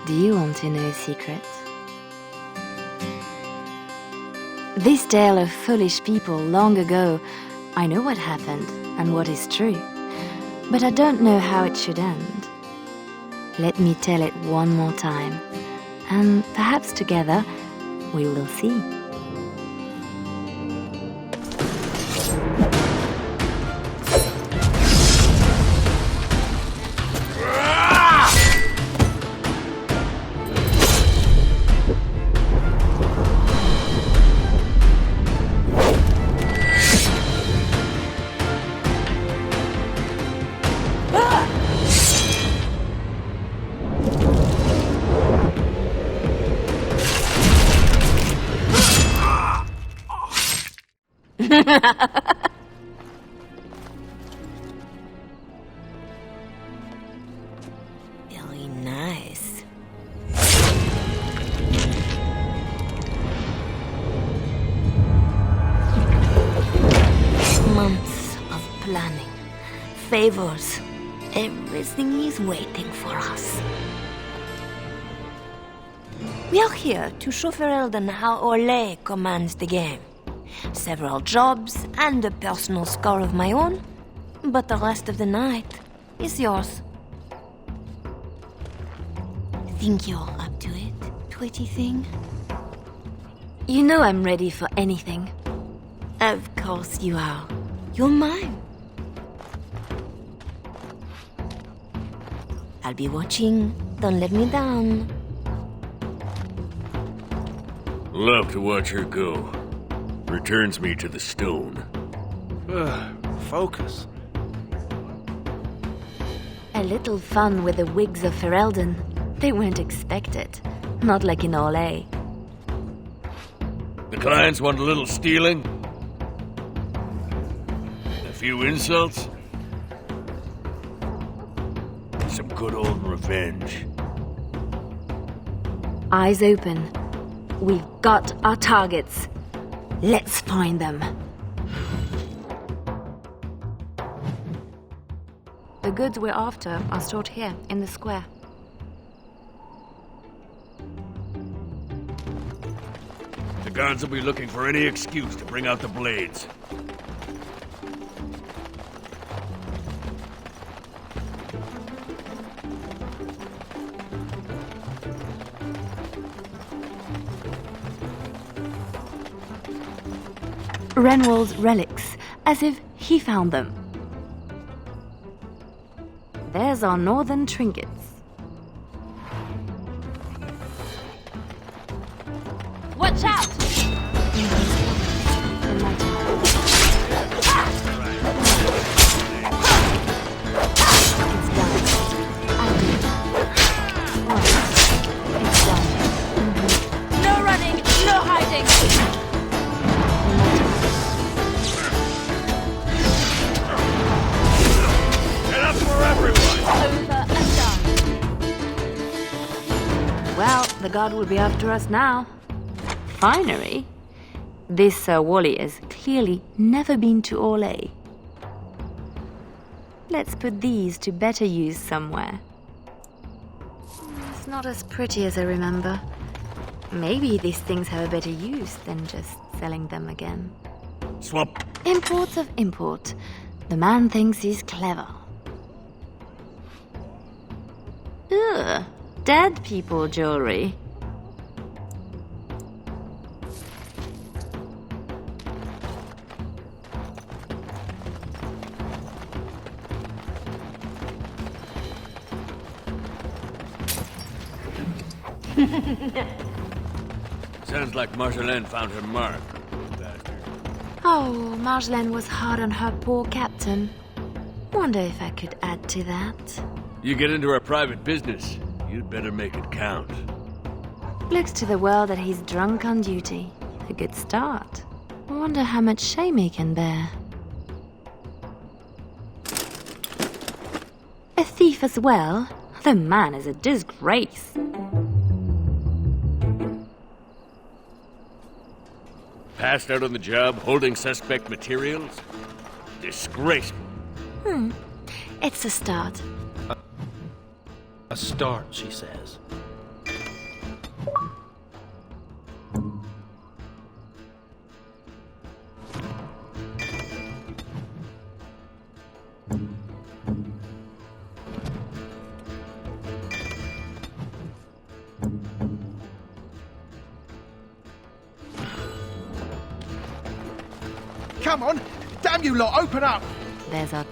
Do you want to know a secret? This tale of foolish people long ago, I know what happened and what is true, but I don't know how it should end. Let me tell it one more time, and perhaps together we will see. Very nice. Months of planning, favors, everything is waiting for us. We are here to show Ferelden how Ole commands the game. Several jobs and a personal score of my own, but the rest of the night is yours. Think you're up to it, pretty thing? You know I'm ready for anything. Of course you are. You're mine. I'll be watching. Don't let me down. Love to watch her go. Returns me to the stone. Focus. A little fun with the wigs of Ferelden. They won't expect it. Not like in Ole. The clients want a little stealing? A few insults? Some good old revenge. Eyes open. We've got our targets. Let's find them. The goods we're after are stored here, in the square. The guards will be looking for any excuse to bring out the blades. Renwald's relics, as if he found them. There's our northern trinkets. Watch out! No running, no hiding! Well, the guard will be after us now. Finery? This Sir Wally has clearly never been to Ole. Let's put these to better use somewhere. It's not as pretty as I remember. Maybe these things have a better use than just selling them again. Swap. Imports of import. The man thinks he's clever. Ugh. Dead people jewelry. Sounds like Marjolaine found her mark. Oh, Marjolaine was hard on her poor captain. Wonder if I could add to that. You get into our private business, you'd better make it count. Looks to the world that he's drunk on duty. A good start. Wonder how much shame he can bear. A thief as well? The man is a disgrace. Passed out on the job, holding suspect materials? Disgraceful. It's a start. A start, she says. Come on! Damn you lot, open up! There's a...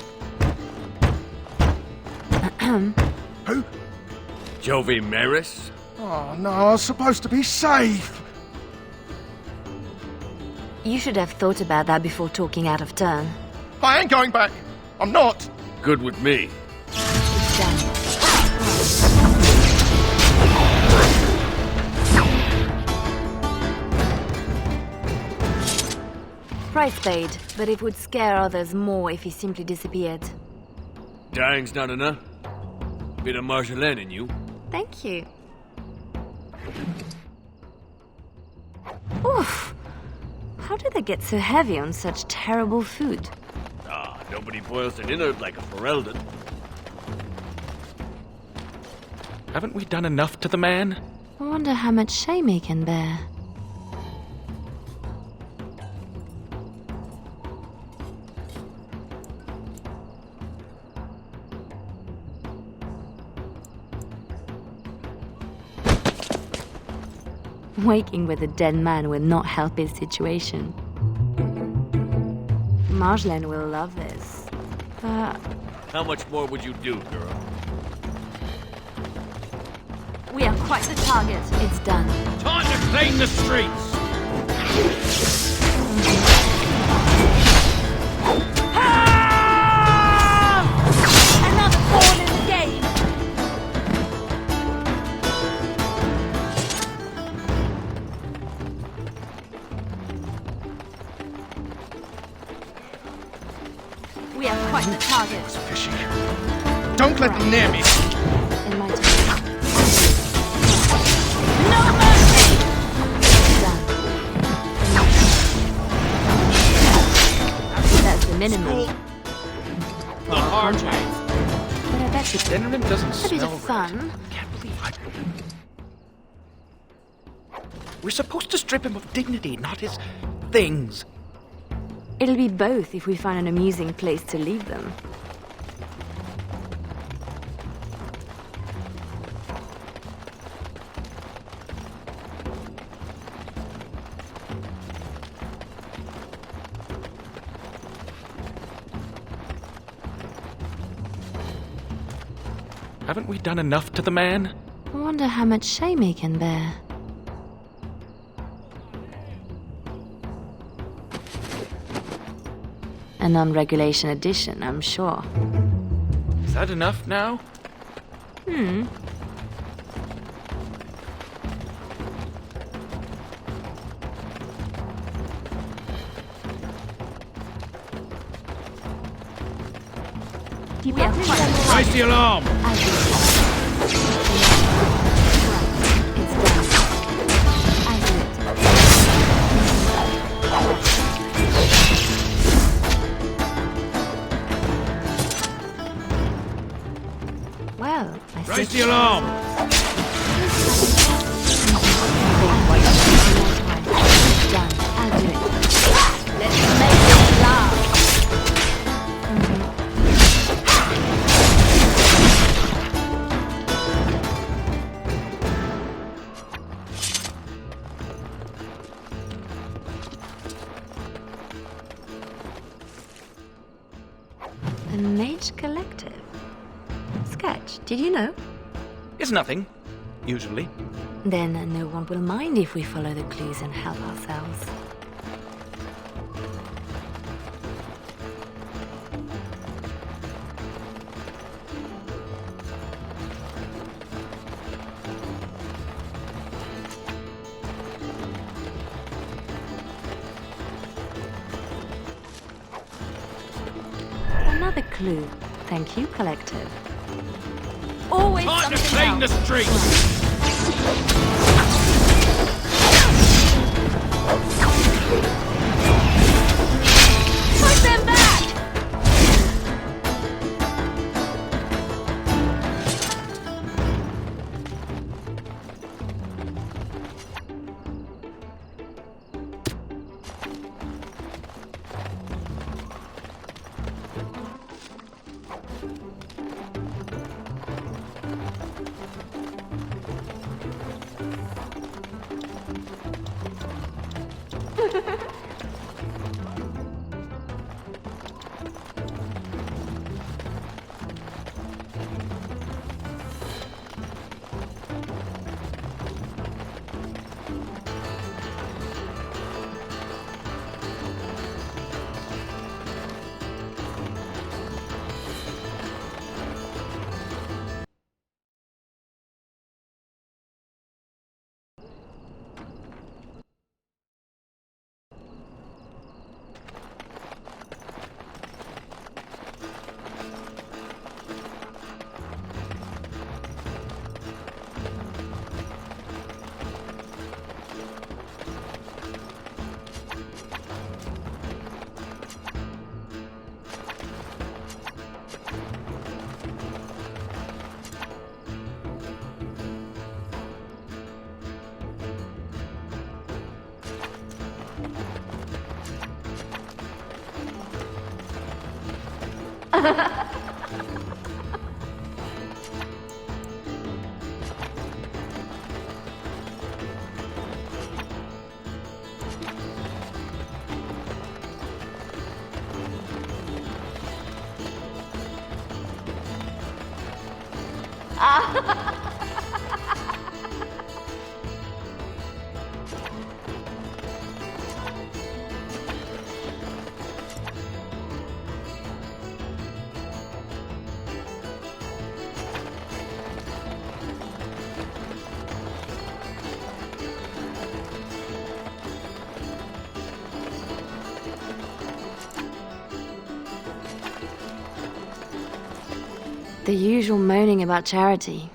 Who? Jovi Maris? Oh no, I was supposed to be safe! You should have thought about that before talking out of turn. I ain't going back! I'm not! Good with me. It's done. Price paid, but it would scare others more if he simply disappeared. Dying's not enough. Bit of Marjolaine in you. Thank you. Oof! How do they get so heavy on such terrible food? Ah, nobody boils an innard like a Ferelden. Haven't we done enough to the man? I wonder how much shame he can bear. Waking with a dead man will not help his situation. Marjolaine will love this. But How much more would you do, girl? we are quite the target. It's done. Time to clean the streets! Another pawn in the game! We are quite the target. Fishy. Don't let them near me! In my turn. No mercy! Done. That's the minimum. The hard way. But I bet you Denrin doesn't a bit smell of fun. right. Can't believe I... We're supposed to strip him of dignity, not his things. It'll be both if we find an amusing place to leave them. Haven't we done enough to the man? I wonder how much shame he can bear. A non-regulation addition, I'm sure. Is that enough now? We are quite Raise the alarm! It's done. I do it. Well, I Raise see. the alarm! Done. I'll do it. Let's make it last. The Mage Collective. Sketch, did you know? It's nothing. Usually. Then no one will mind if we follow the clues and help ourselves. Another clue. Thank you, Collective. Always Time to something clean the else. streets! Push them back! The usual moaning about charity.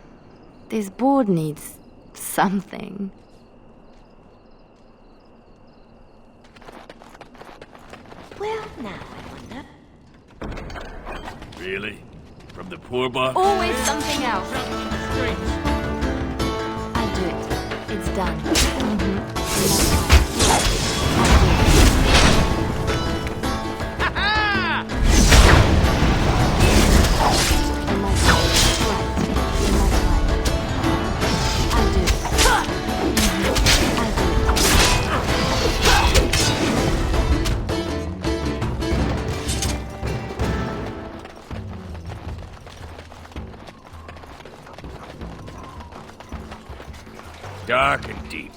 This board needs something. Well, now I wonder. Really? From the poor box? Always something else. I'll do it. It's done. Dark and deep.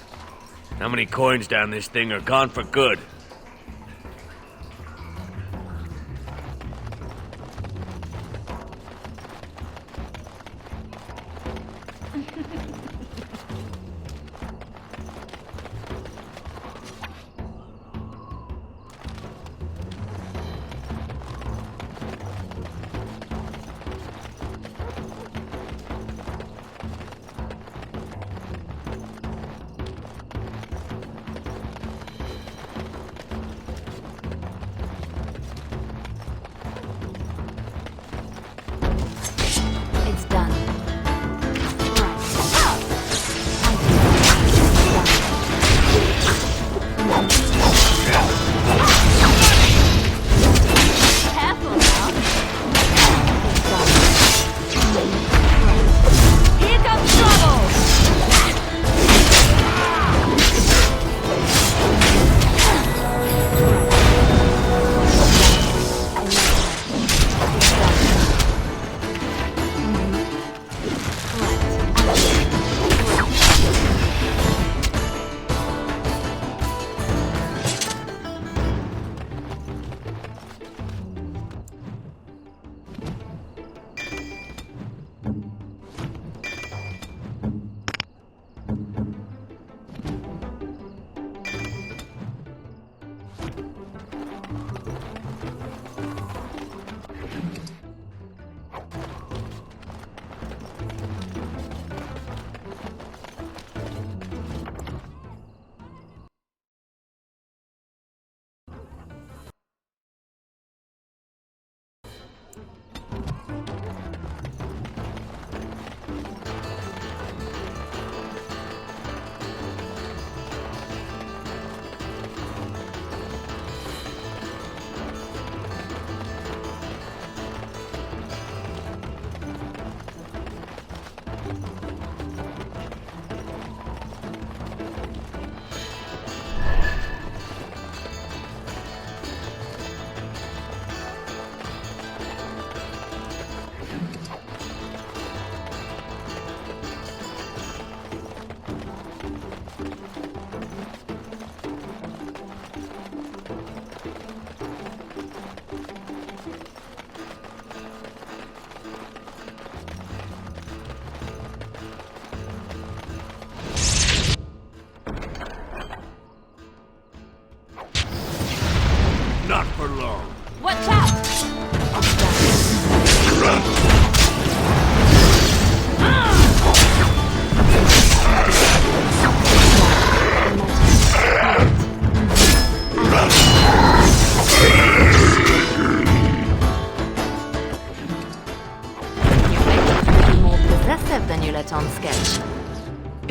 How many coins down this thing are gone for good?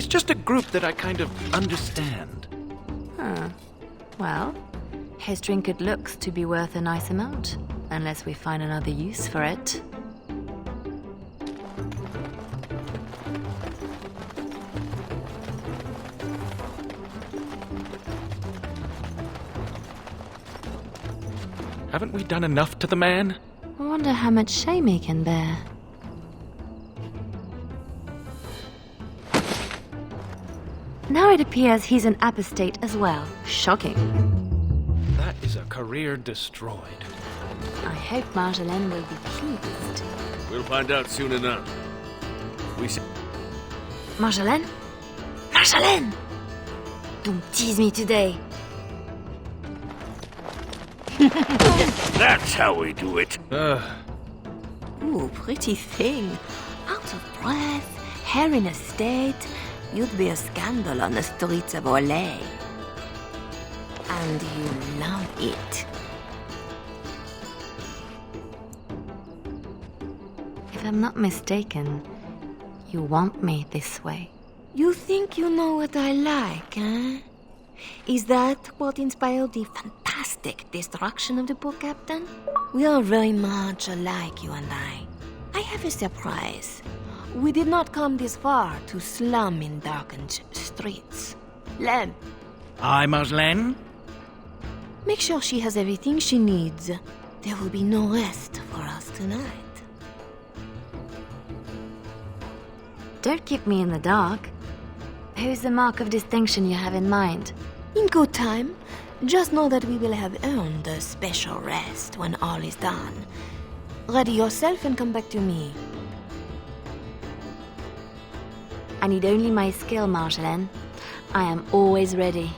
just a group that I kind of understand. Huh. Well, his trinket looks to be worth a nice amount, unless we find another use for it. Haven't we done enough to the man? I wonder how much shame he can bear. Now it appears he's an apostate as well. Shocking. That is a career destroyed. I hope Marjolaine will be pleased. We'll find out soon enough. Marjolaine? Marjolaine! Don't tease me today. That's how we do it. Ooh, pretty thing. Out of breath, hair in a state. You'd be a scandal on the streets of Orlais. And you love it. If I'm not mistaken, you want me this way. You think you know what I like, eh? Is that what inspired the fantastic destruction of the poor captain? We are very much alike, you and I. I have a surprise. We did not come this far to slum in darkened streets. Lem, Hi, Marjolaine. make sure she has everything she needs. There will be no rest for us tonight. Don't keep me in the dark. Who's the mark of distinction you have in mind? In good time, just know that we will have earned a special rest when all is done. Ready yourself and come back to me. I need only my skill, Marjolaine. I am always ready.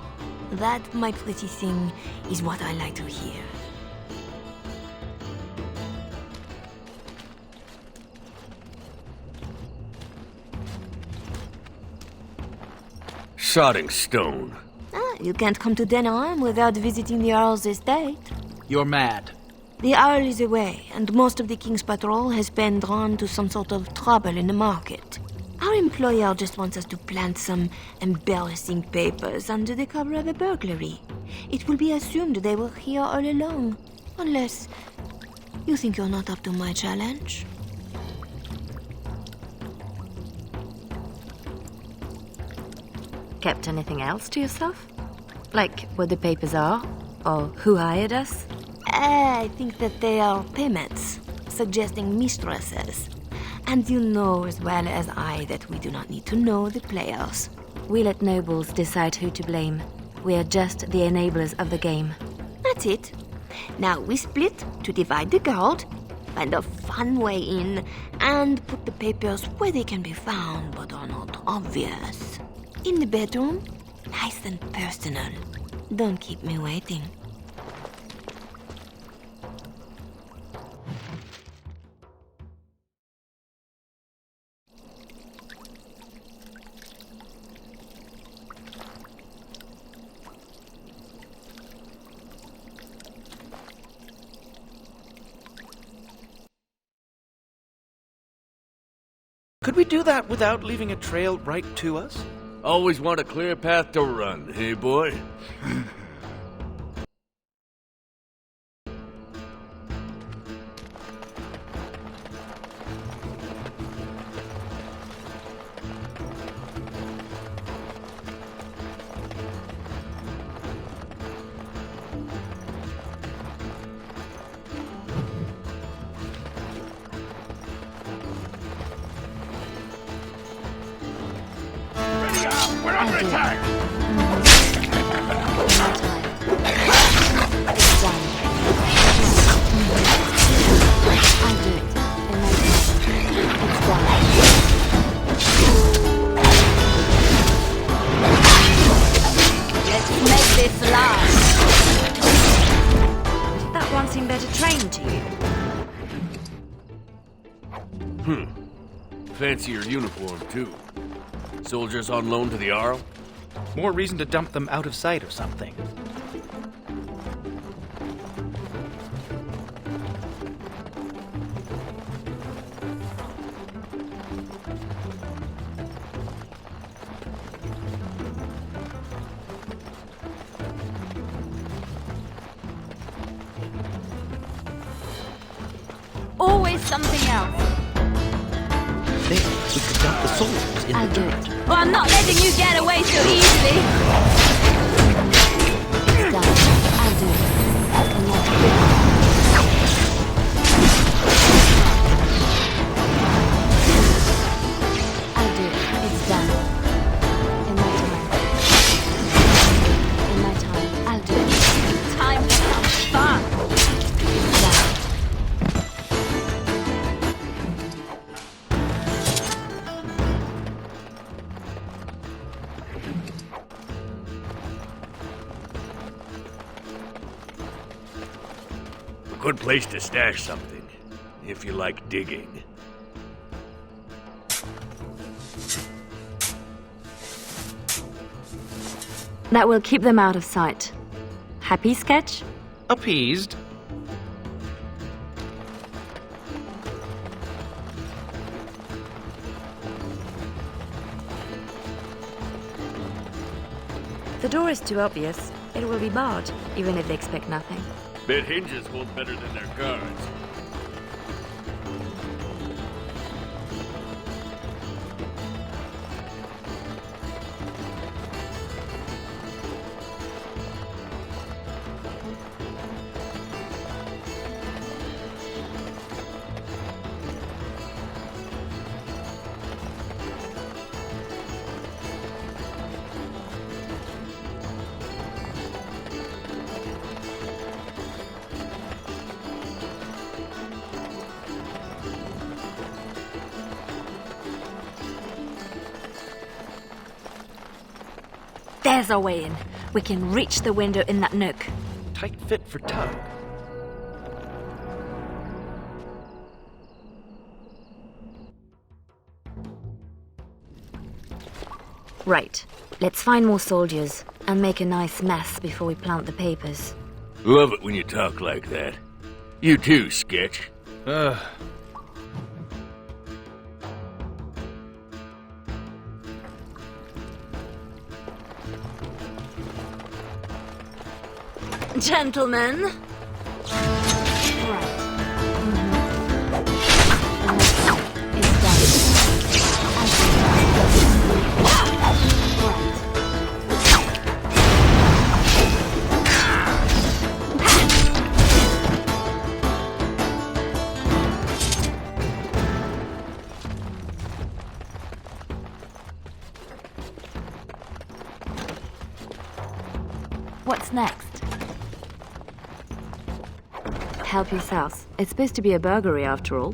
That, my pretty thing, is what I like to hear. Sodding stone. You can't come to Denham without visiting the Earl's estate. You're mad. The Earl is away, and most of the King's patrol has been drawn to some sort of trouble in the market. Our employer just wants us to plant some embarrassing papers under the cover of a burglary. It will be assumed they were here all along, unless you think you're not up to my challenge. Kept anything else to yourself? Like what the papers are? Or who hired us? I think that they are payments, suggesting mistresses. And you know as well as I that we do not need to know the players. We let nobles decide who to blame. We are just the enablers of the game. That's it. Now we split to divide the gold, find a fun way in, and put the papers where they can be found but are not obvious. In the bedroom, nice and personal. Don't keep me waiting. Could we do that without leaving a trail right to us? Always want a clear path to run, hey boy? We're under attack! It's done. I'll do it. In my time. It's done. Let's make this last. Did that one seem better trained to you? Fancier uniform, too. Soldiers on loan to the Arl? More reason to dump them out of sight or something. always something else. Then we could dump the soldiers in I'll the do dirt. it. Well, I'm not letting you get away so easily. It's done. I'll do it. And I'll do it. It's done. In my time. In my time. I'll do it. Time for some fun. It's done. A good place to stash something, if you like digging. That will keep them out of sight. Happy, Sketch? Appeased. The door is too obvious. It will be barred, even if they expect nothing. Bet hinges hold better than their guards. There's our way in. We can reach the window in that nook. Tight fit for Tug. Right. Let's find more soldiers and make a nice mess before we plant the papers. Love it when you talk like that. You too, Sketch. Gentlemen. Right. It's What's next? Help yourselves. It's supposed to be a burglary after all.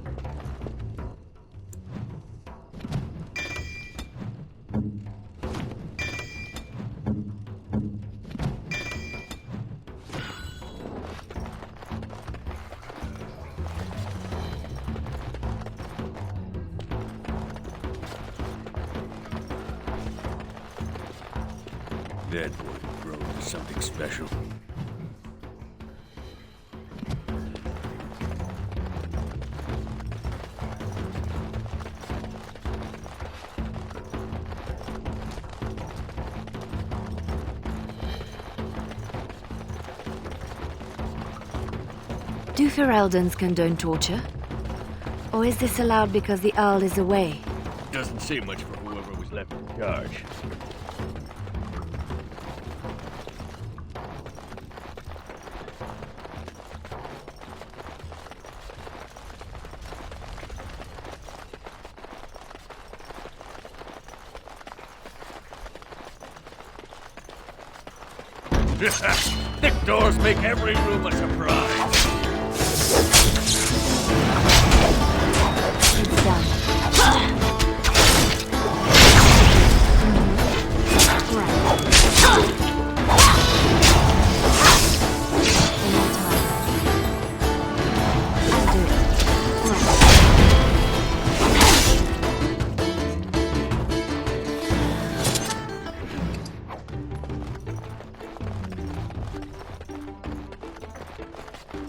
That boy grown to something special. Do Ferelden's condone torture? Or is this allowed because the Earl is away? Doesn't say much for whoever was left in charge. Thick doors make every room a surprise. It's done.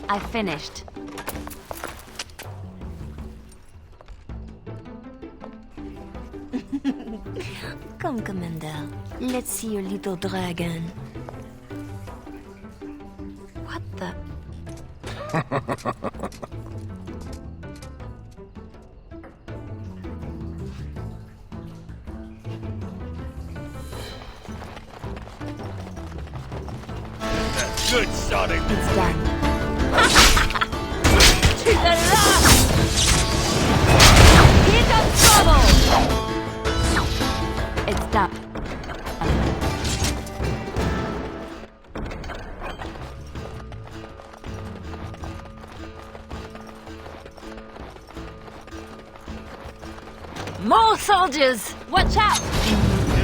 I finished. Come, Commander. Let's see your little dragon. What the? Good sodding. It's done. To the last! Here comes trouble! It's done. More soldiers! Watch out! It's done.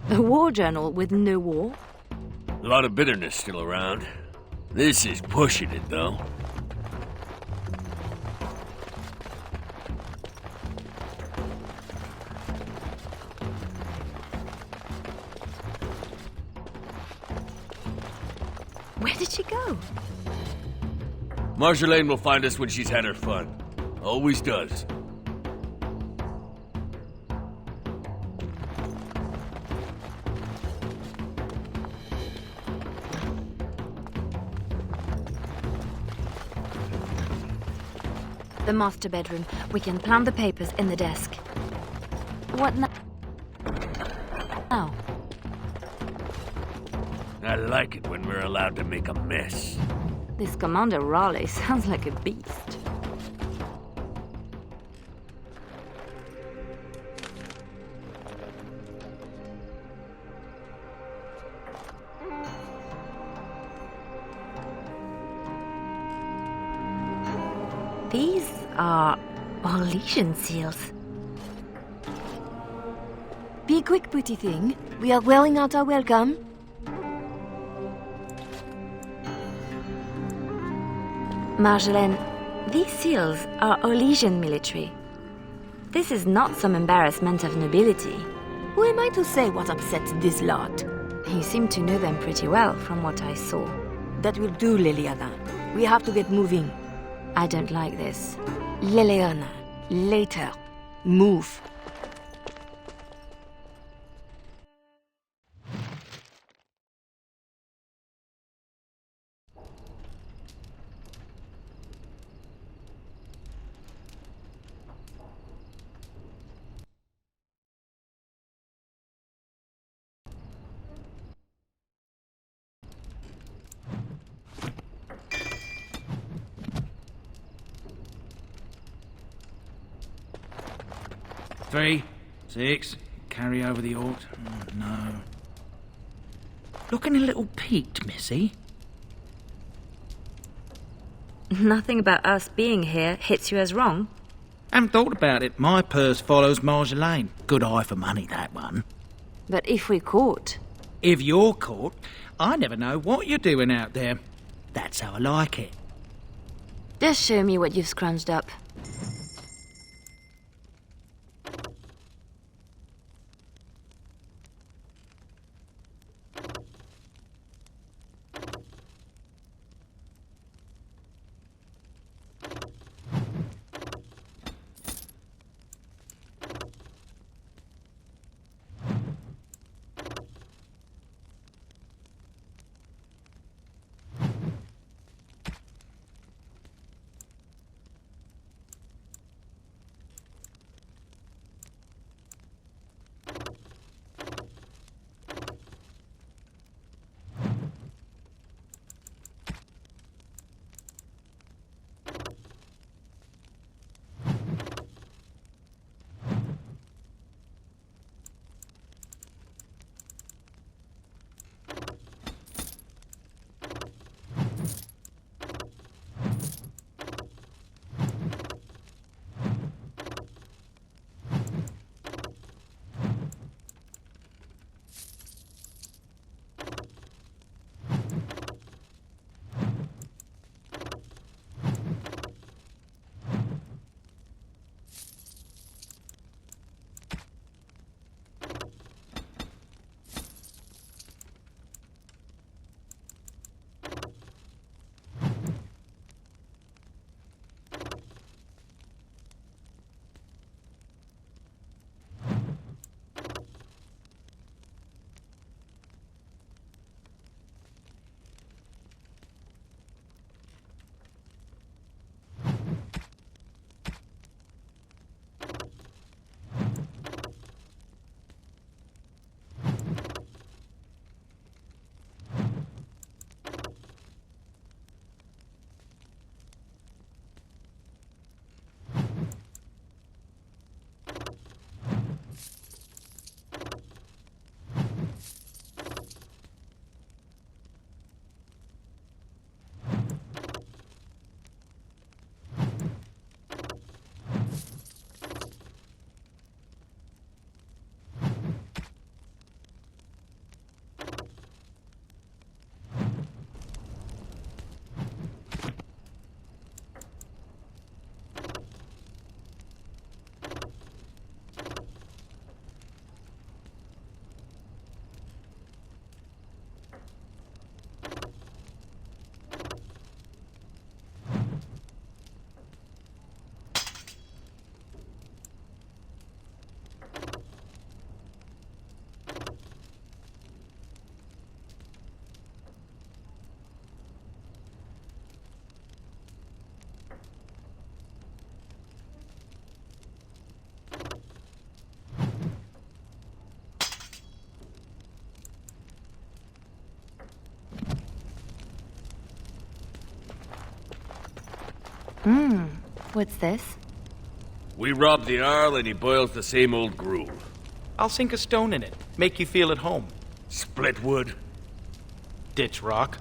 A war journal with no war? A lot of bitterness still around. This is pushing it, though. Where did she go? Marjolaine will find us when she's had her fun. Always does. The master bedroom. We can plant the papers in the desk. What now? I like it when we're allowed to make a mess. This Commander Raleigh sounds like a beast. These are Orlesian seals. Be quick, pretty thing. We are wearing out our welcome. Marjolaine, these seals are Orlesian military. This is not some embarrassment of nobility. Who am I to say what upsets this lot? You seem to know them pretty well from what I saw. That will do, Leliana. We have to get moving. I don't like this. Leliana, later. Move. Three, 6, carry over the orcs. Oh, no. Looking a little peaked, Missy. Nothing about us being here hits you as wrong. Haven't thought about it. My purse follows Marjolaine. Good eye for money, that one. But if we're caught... If you're caught, I never know what you're doing out there. That's how I like it. Just show me what you've scrunched up. What's this? We rob the Arl and he boils the same old gruel. I'll sink a stone in it, make you feel at home. Split wood. Ditch rock.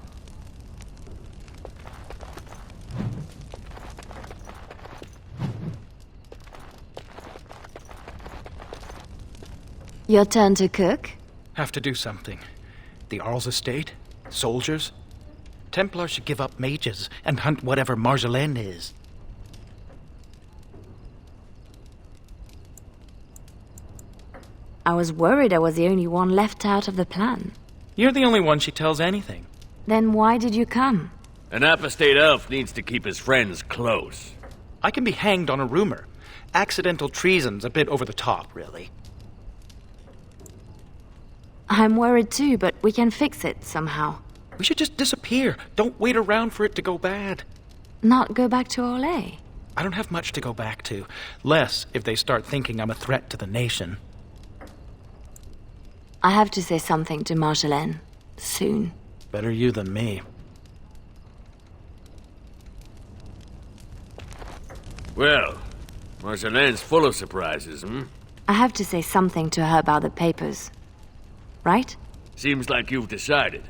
Your turn to cook? Have to do something. The Arl's estate? Soldiers? Templars should give up mages and hunt whatever Marjolaine is. I was worried I was the only one left out of the plan. You're the only one she tells anything. Then why did you come? An apostate elf needs to keep his friends close. I can be hanged on a rumor. Accidental treason's a bit over the top, really. I'm worried too, but we can fix it somehow. We should just disappear. Don't wait around for it to go bad. Not go back to Orlais. I don't have much to go back to. Less if they start thinking I'm a threat to the nation. I have to say something to Marjolaine. Soon. Better you than me. Well, Marjolaine's full of surprises, hmm? I have to say something to her about the papers. Right? Seems like you've decided.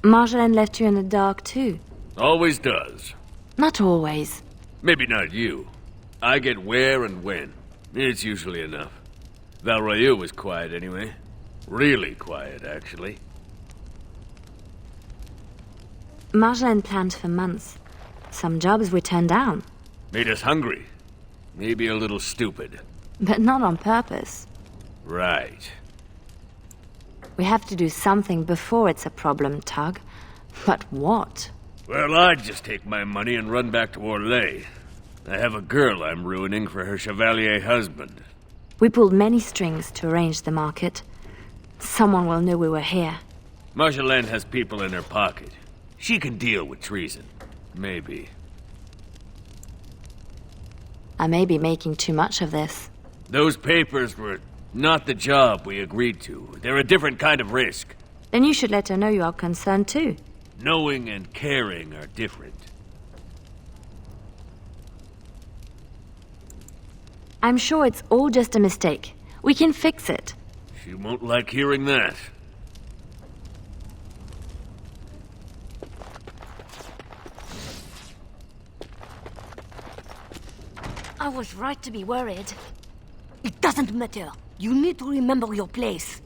Marjolaine left you in the dark too. Always does. Not always. Maybe not you. I get where and when. It's usually enough. Valroyu was quiet anyway. Really quiet, actually. Marjolaine planned for months. Some jobs we turned down. Made us hungry. Maybe a little stupid. But not on purpose. Right. We have to do something before it's a problem, Tug. But what? Well, I'd just take my money and run back to Orlais. I have a girl I'm ruining for her Chevalier husband. We pulled many strings to arrange the market. Someone will know we were here. Marjolaine has people in her pocket. She can deal with treason. Maybe. I may be making too much of this. Those papers were not the job we agreed to. They're a different kind of risk. Then you should let her know you are concerned too. Knowing and caring are different. I'm sure it's all just a mistake. We can fix it. She won't like hearing that. I was right to be worried. It doesn't matter. You need to remember your place.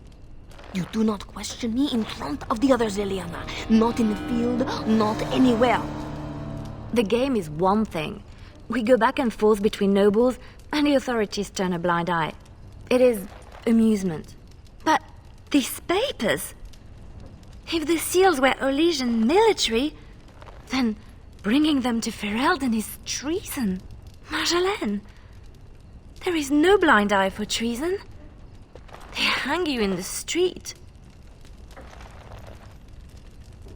You do not question me in front of the others, Leliana. Not in the field, not anywhere. The game is one thing. We go back and forth between nobles, and the authorities turn a blind eye. It is amusement. But these papers... If the seals were Orlesian military, then bringing them to Ferelden is treason. Marjolaine, there is no blind eye for treason. They hang you in the street.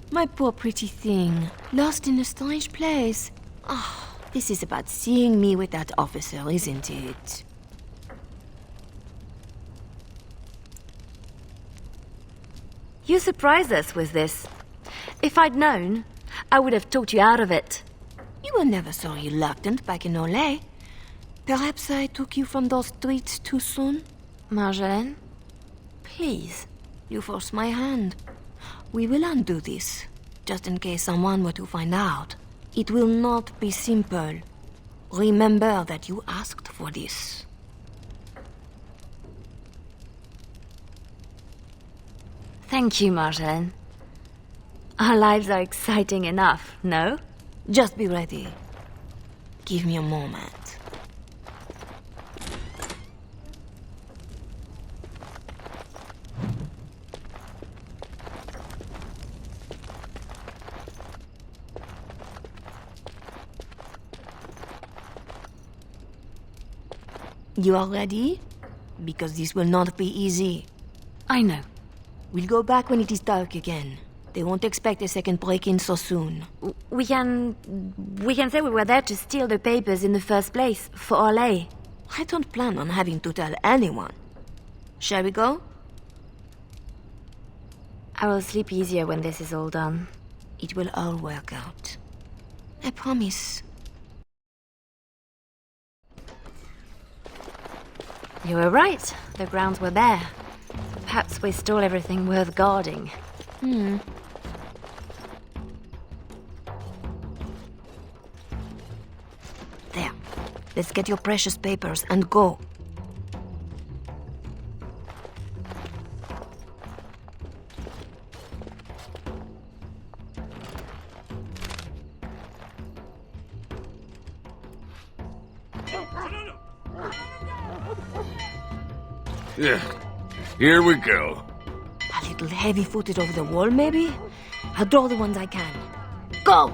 My poor pretty thing, lost in a strange place. Ah, this is about seeing me with that officer, isn't it? You surprised us with this. If I'd known, I would have talked you out of it. You were never so reluctant back in Orlais. Perhaps I took you from those streets too soon? Marjolaine? Please, you forced my hand. We will undo this, just in case someone were to find out. It will not be simple. Remember that you asked for this. Thank you, Marjolaine. Our lives are exciting enough, no? Just be ready. Give me a moment. You are ready? Because this will not be easy. I know. We'll go back when it is dark again. They won't expect a second break-in so soon. We can say we were there to steal the papers in the first place, for Orlais. I don't plan on having to tell anyone. Shall we go? I will sleep easier when this is all done. It will all work out. I promise. You were right. The grounds were bare. Perhaps we stole everything worth guarding. There. Let's get your precious papers and go. Yeah. Here we go. A little heavy-footed over the wall, maybe? I'll draw the ones I can. Go!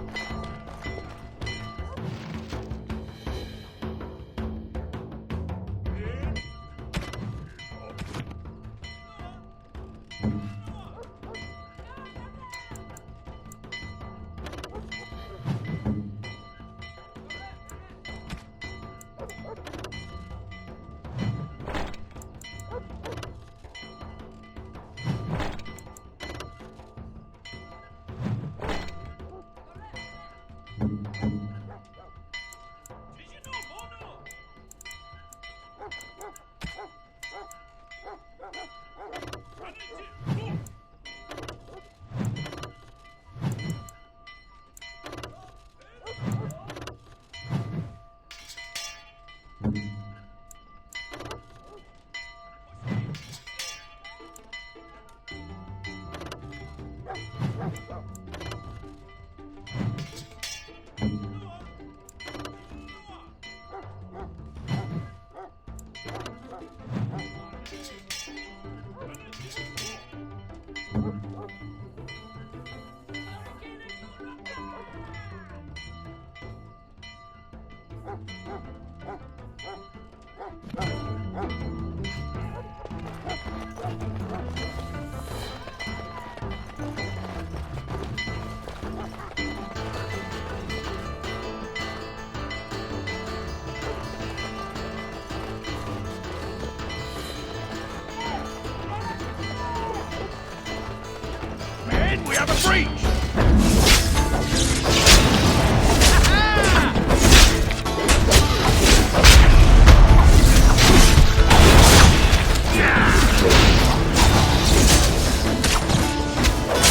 Men, we have a breach!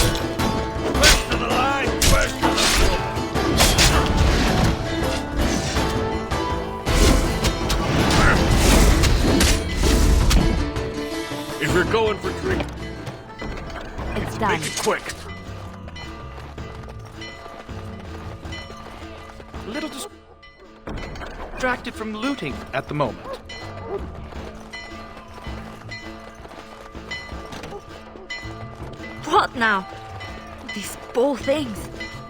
West of the line, west of the floor. If you're going for drink, It's done. make it quick. A little distracted from looting at the moment. What now? These poor things.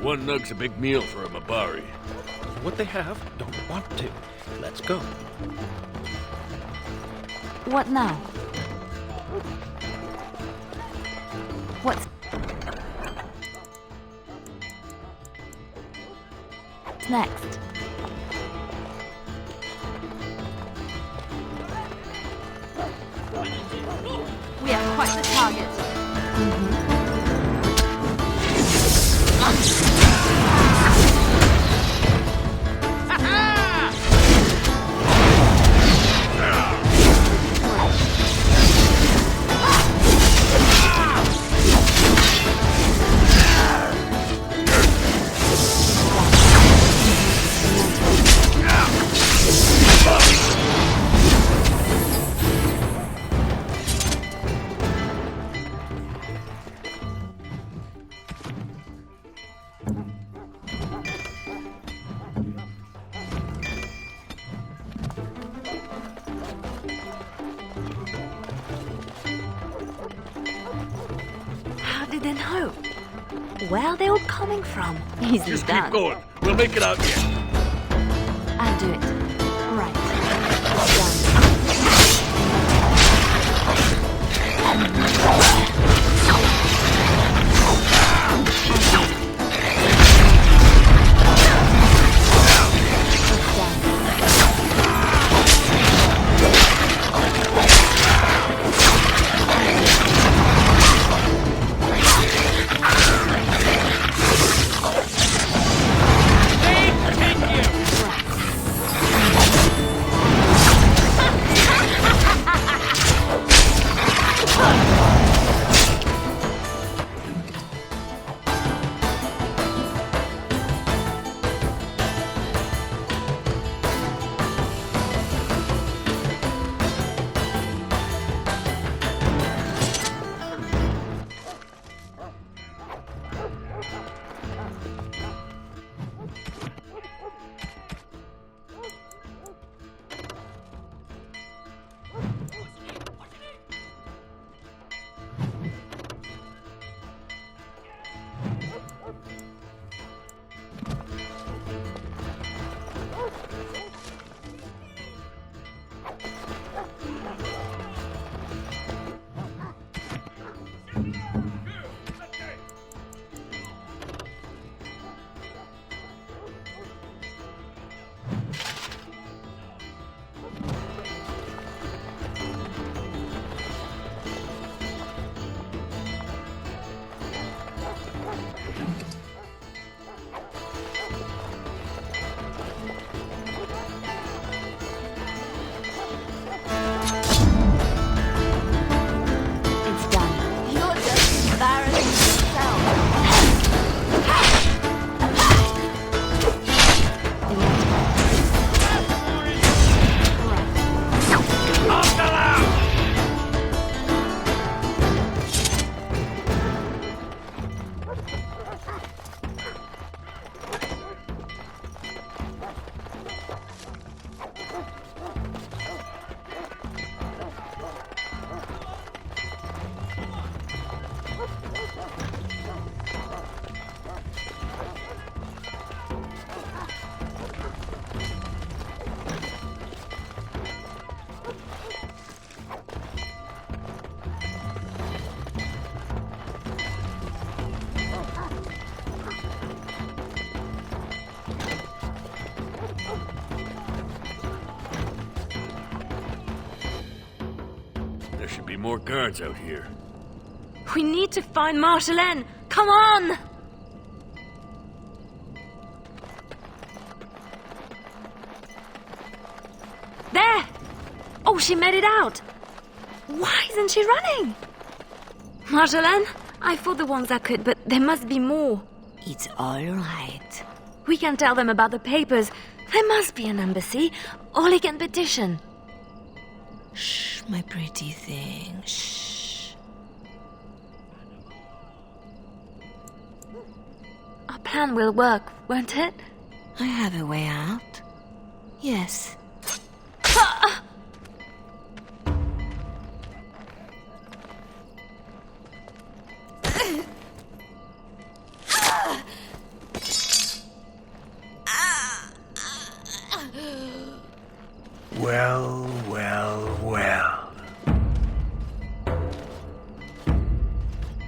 One nug's a big meal for a Mabari. What they have, don't want to. Let's go. What now? What's next? We are quite the target. How did they know? Where are they all coming from? Easy Just done. keep going. We'll make it out yet. I'll do it. Right. Done. more guards out here. We need to find Marjolaine! Come on! There! Oh, she made it out! Why isn't she running? Marjolaine, I fought the ones that could, but there must be more. It's all right. We can tell them about the papers. There must be an embassy, or they can petition. Shh, my pretty thing. Shh. Our plan will work, won't it? I have a way out. Yes. Well, well, well.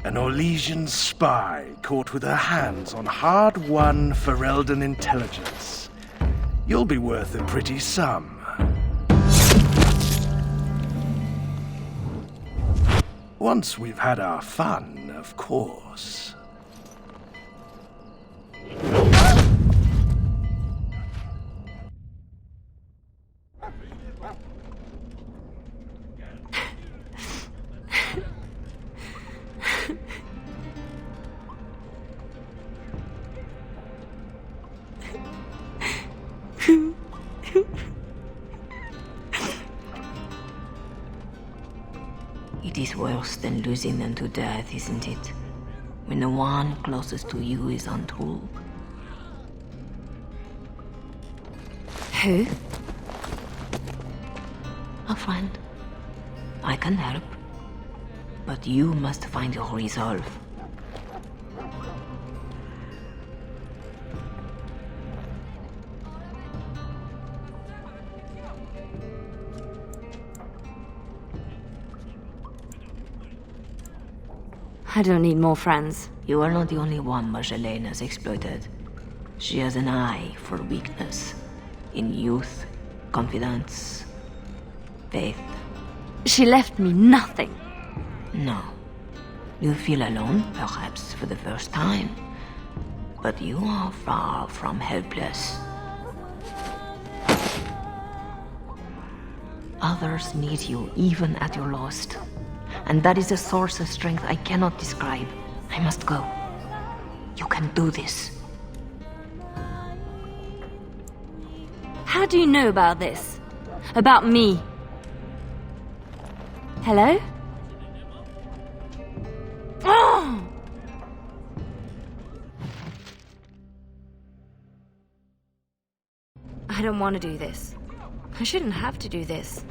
An Orlesian spy caught with her hands on hard-won Ferelden intelligence. You'll be worth a pretty sum. Once we've had our fun, of course. It is worse than losing them to death, isn't it? When the one closest to you is untold. Who? A friend. I can help. But you must find your resolve. I don't need more friends. You are not the only one Marjolaine has exploited. She has an eye for weakness. In youth, confidence, faith. She left me nothing. No. You feel alone, perhaps for the first time. But you are far from helpless. Others need you even at your lowest. And that is a source of strength I cannot describe. I must go. You can do this. How do you know about this? About me? Hello? Oh! I don't want to do this. I shouldn't have to do this.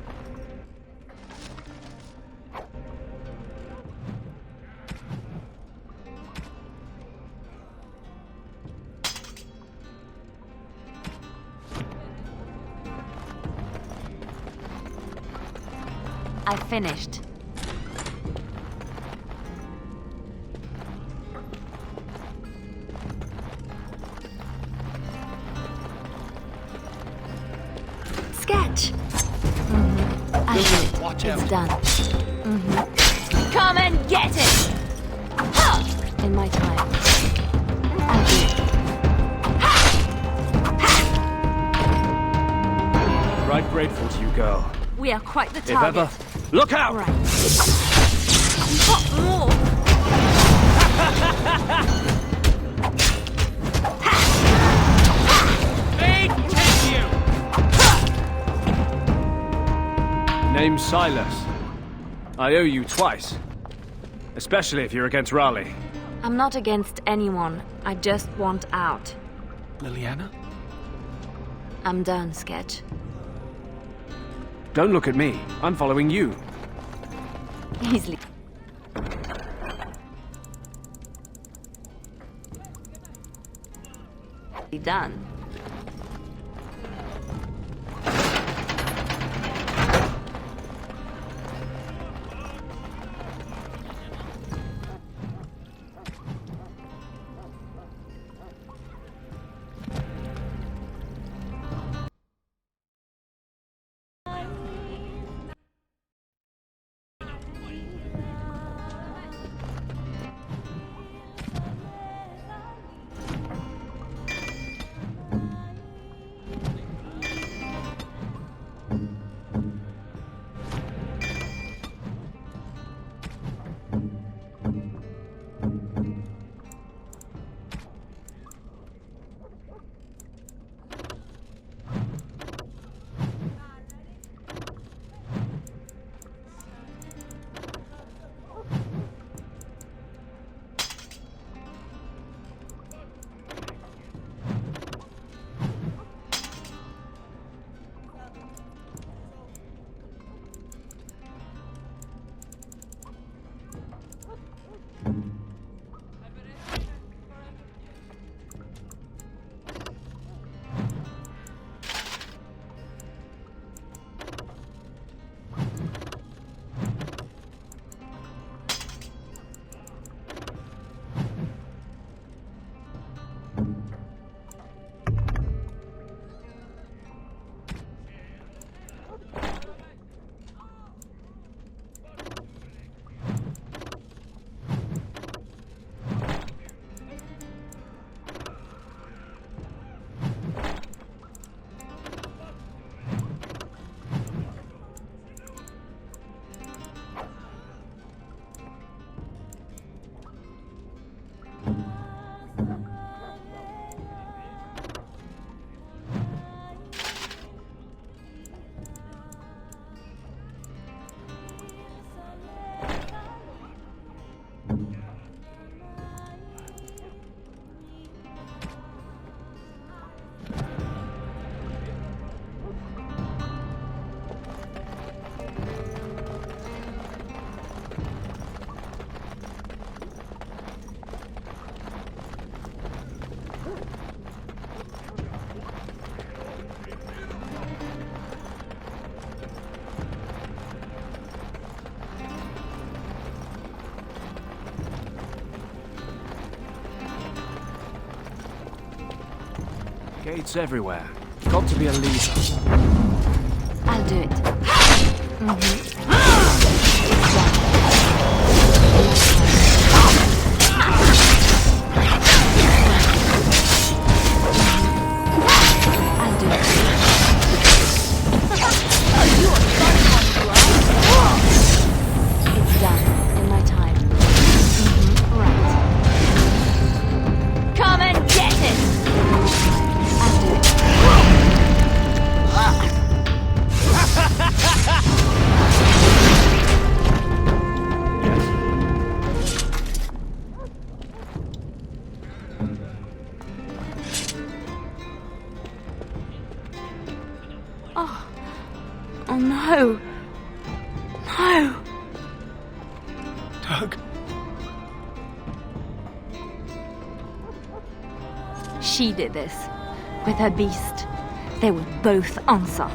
I finished. Sketch. I did it. Watch It's out. done. Come and get it. In my time. I'll do it. Right grateful to you, girl. We are quite the If target. ever. Look out! Right. What more? Name's Silas. I owe you twice. Especially if you're against Raleigh. I'm not against anyone. I just want out. Leliana? I'm done, Sketch. Don't look at me. I'm following you. Easily. Done. Gates everywhere. Got to be a leader. I'll do it. I'll do it. It's done. In my time. Right. Come and get it! I'll do it. Oh no. No. Doug. She did this. With her beast. They will both answer.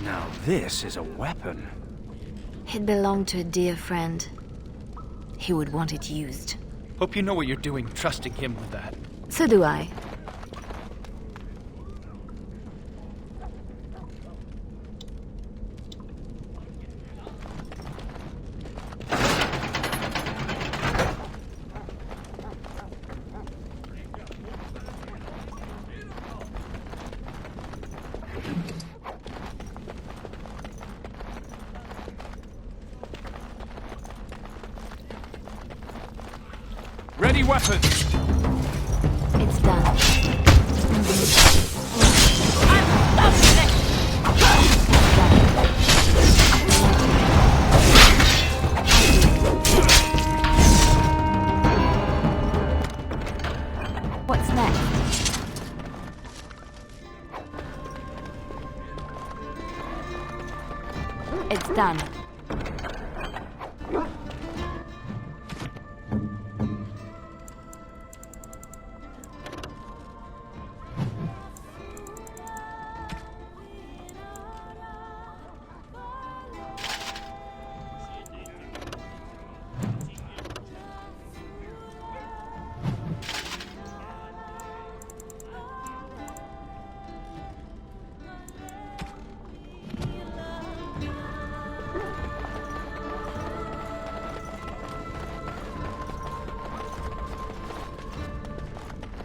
Now this is a weapon. It belonged to a dear friend. He would want it used. Hope you know what you're doing, trusting him with that. So do I. Ready weapons! It's done. What's next? It's done.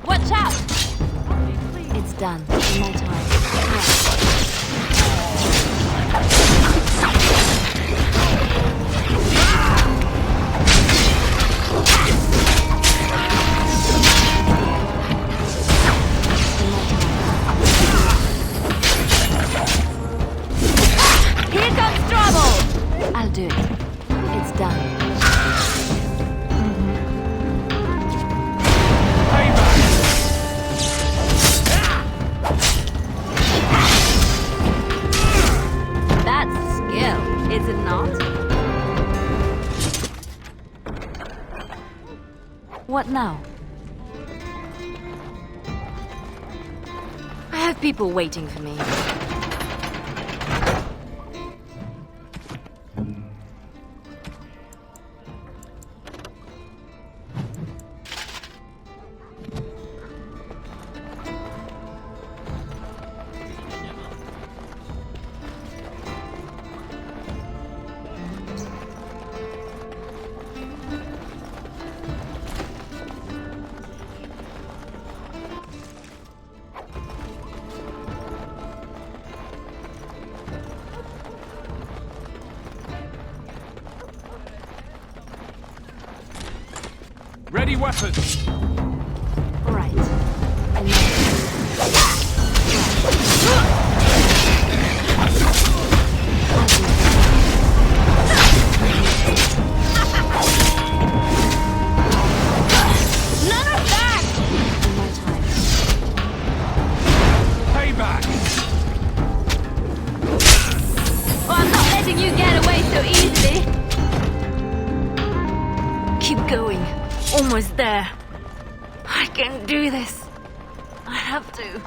Watch out! It's done. In my time. Here comes trouble! I'll do it. It's done. That's skill, is it not? What now? I have people waiting for me. Ready weapons! Right. almost there. I can do this. I have to.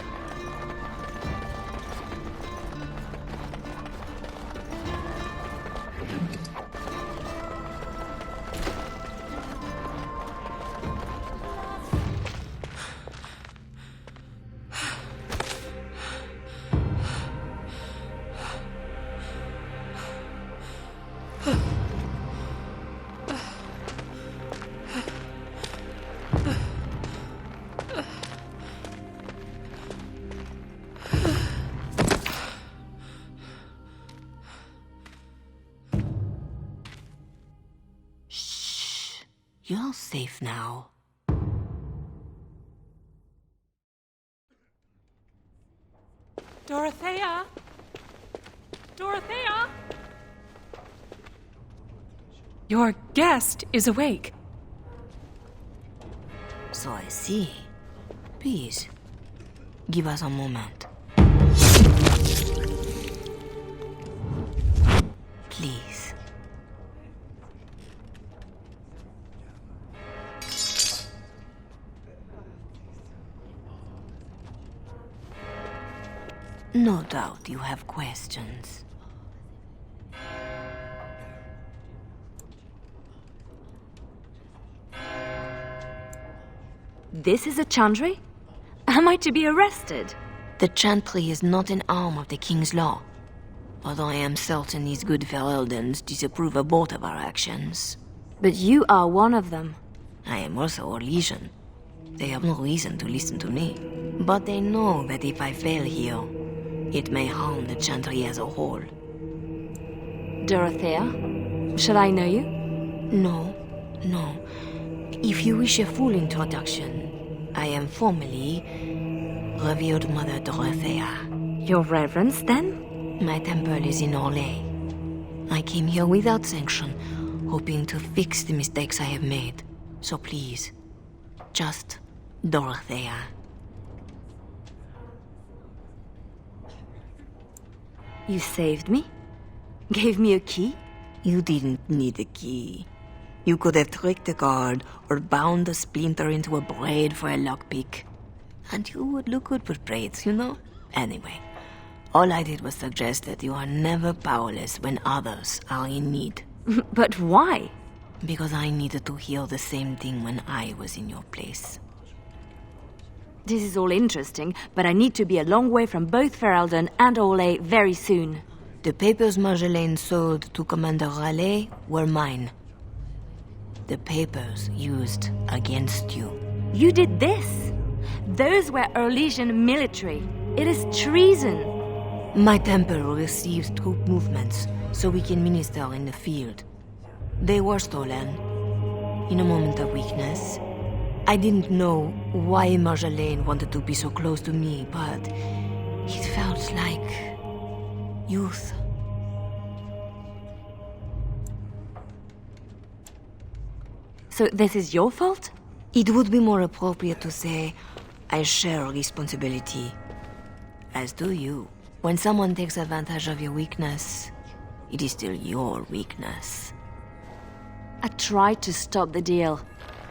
You're safe now. Dorothea? Dorothea? Your guest is awake. So I see. Please, give us a moment. Please. No doubt you have questions. This is a chantry? Am I to be arrested? The chantry is not an arm of the king's law, although I am certain these good Fereldans disapprove of both of our actions. But you are one of them. I am also a legion. They have no reason to listen to me, but they know that if I fail here, it may harm the chantry as a whole. Dorothea? Shall I know you? No. If you wish a full introduction, I am formally Revered Mother Dorothea. Your Reverence, then? My temple is in Orlais. I came here without sanction, hoping to fix the mistakes I have made. So please, just Dorothea. You saved me? Gave me a key? You didn't need a key. You could have tricked the guard or bound a splinter into a braid for a lockpick. And you would look good with braids, you know? Anyway, all I did was suggest that you are never powerless when others are in need. But why? Because I needed to hear the same thing when I was in your place. This is all interesting, but I need to be a long way from both Ferelden and Orlais very soon. The papers Marjolaine sold to Commander Raleigh were mine. The papers used against you. You did this? Those were Orlesian military. It is treason. My temple receives troop movements, so we can minister in the field. They were stolen. In a moment of weakness. I didn't know why Marjolaine wanted to be so close to me, but it felt like youth. So this is your fault? It would be more appropriate to say I share responsibility. As do you. When someone takes advantage of your weakness, it is still your weakness. I tried to stop the deal.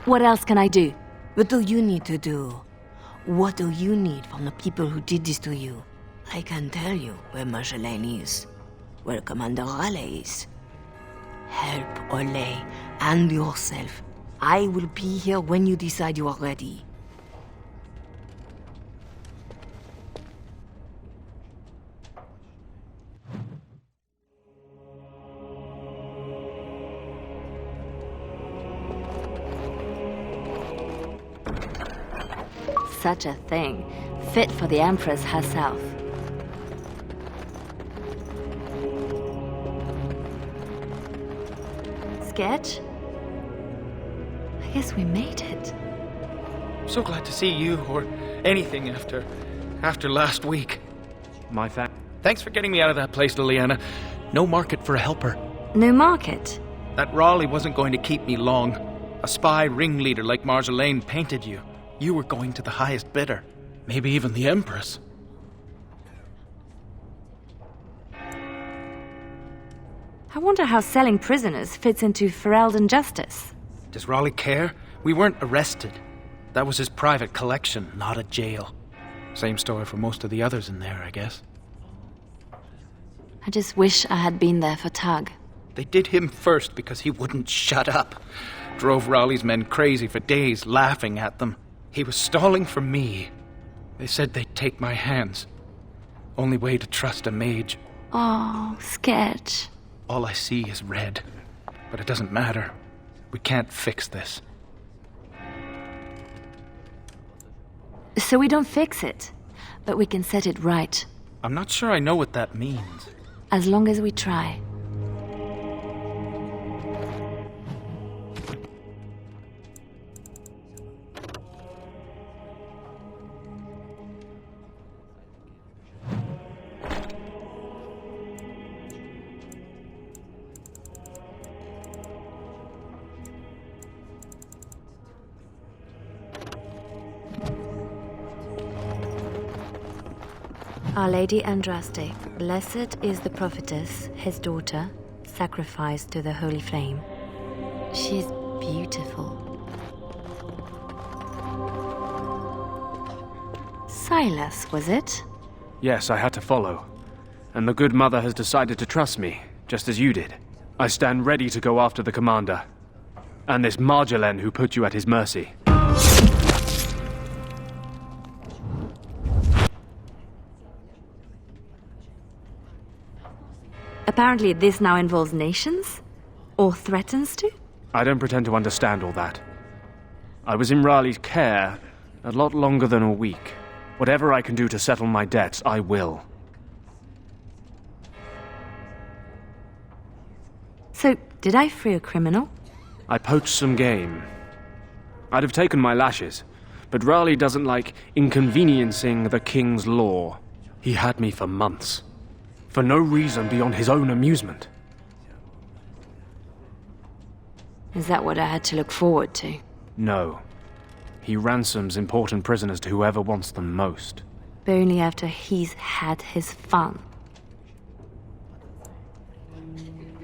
What else can I do? What do you need to do? What do you need from the people who did this to you? I can tell you where Marjolaine is, where Commander Raleigh is. Help Orlais and yourself. I will be here when you decide you are ready. Such a thing. Fit for the Empress herself. Sketch? I guess we made it. So glad to see you, or anything after last week. My fa- Thanks for getting me out of that place, Leliana. No market for a helper. No market? That Raleigh wasn't going to keep me long. A spy ringleader like Marjolaine painted you. You were going to the highest bidder. Maybe even the Empress. I wonder how selling prisoners fits into Ferelden justice. Does Raleigh care? We weren't arrested. That was his private collection, not a jail. Same story for most of the others in there, I guess. I just wish I had been there for Tug. They did him first because he wouldn't shut up. Drove Raleigh's men crazy for days, laughing at them. He was stalling for me. They said they'd take my hands. Only way to trust a mage. Oh, Sketch. All I see is red. But it doesn't matter. We can't fix this. So we don't fix it, but we can set it right. I'm not sure I know what that means. As long as we try. Our Lady Andraste, blessed is the prophetess, his daughter, sacrificed to the holy flame. She is beautiful. Silas, was it? Yes, I had to follow. And the good mother has decided to trust me, just as you did. I stand ready to go after the commander. And this Marjolaine who put you at his mercy. Apparently this now involves nations? Or threatens to? I don't pretend to understand all that. I was in Raleigh's care a lot longer than a week. Whatever I can do to settle my debts, I will. So, did I free a criminal? I poached some game. I'd have taken my lashes, but Raleigh doesn't like inconveniencing the king's law. He had me for months. For no reason beyond his own amusement. Is that what I had to look forward to? No. He ransoms important prisoners to whoever wants them most. But only after he's had his fun.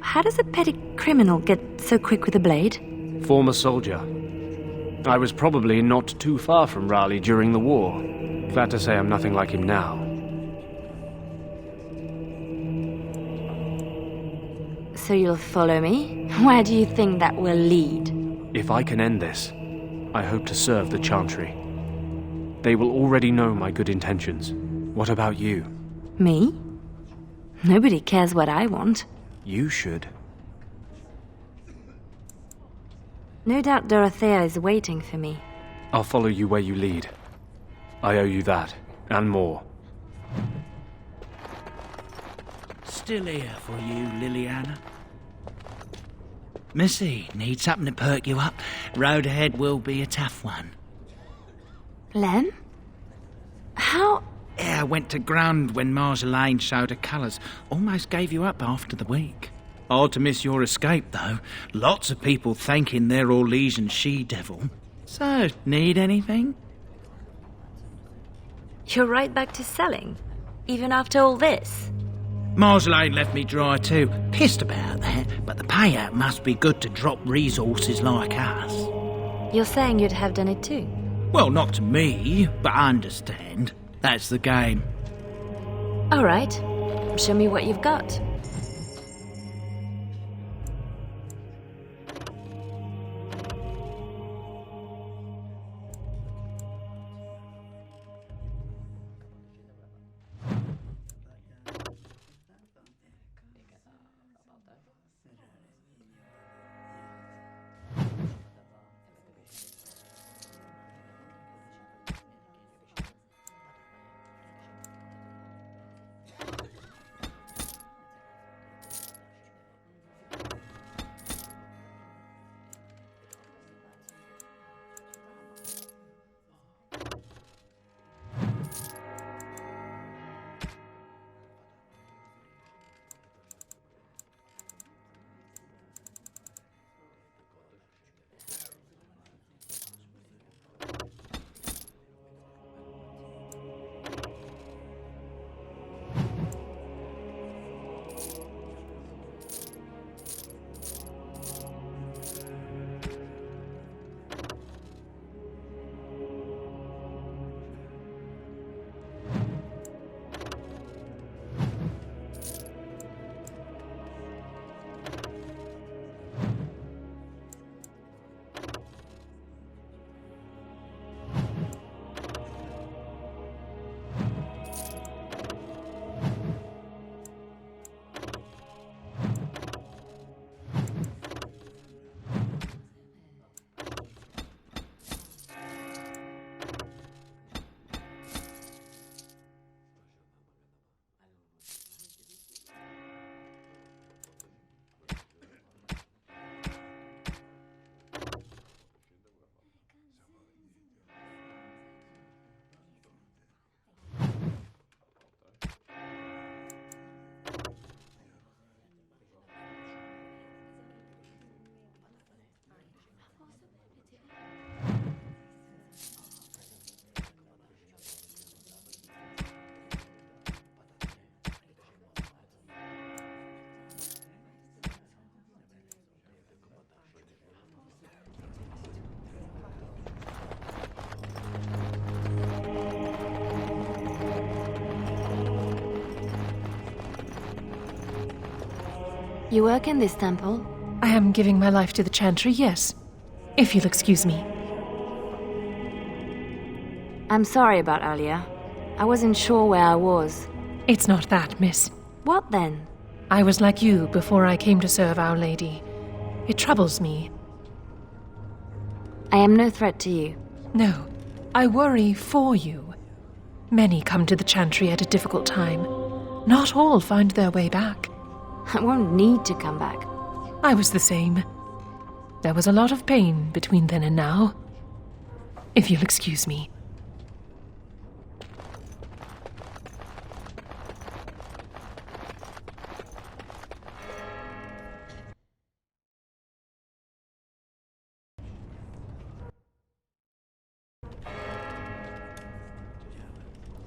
How does a petty criminal get so quick with a blade? Former soldier. I was probably not too far from Raleigh during the war. Glad to say I'm nothing like him now. So you'll follow me? Where do you think that will lead? If I can end this, I hope to serve the Chantry. They will already know my good intentions. What about you? Me? Nobody cares what I want. You should. No doubt Dorothea is waiting for me. I'll follow you where you lead. I owe you that, and more. Still here for you, Leliana. Missy, need something to perk you up? Road ahead will be a tough one. Len? How? Yeah, I went to ground when Marjolaine showed her colours. Almost gave you up after the week. Hard to miss your escape, though. Lots of people thanking their Orlesian she-devil. So, need anything? You're right back to selling? Even after all this? Marjolaine left me dry too. Pissed about that, but the payout must be good to drop resources like us. You're saying you'd have done it too? Well, not to me, but I understand. That's the game. All right. Show me what you've got. You work in this temple? I am giving my life to the Chantry, yes. If you'll excuse me. I'm sorry about earlier. I wasn't sure where I was. It's not that, miss. What then? I was like you before I came to serve Our Lady. It troubles me. I am no threat to you. No, I worry for you. Many come to the Chantry at a difficult time. Not all find their way back. I won't need to come back. I was the same. There was a lot of pain between then and now. If you'll excuse me.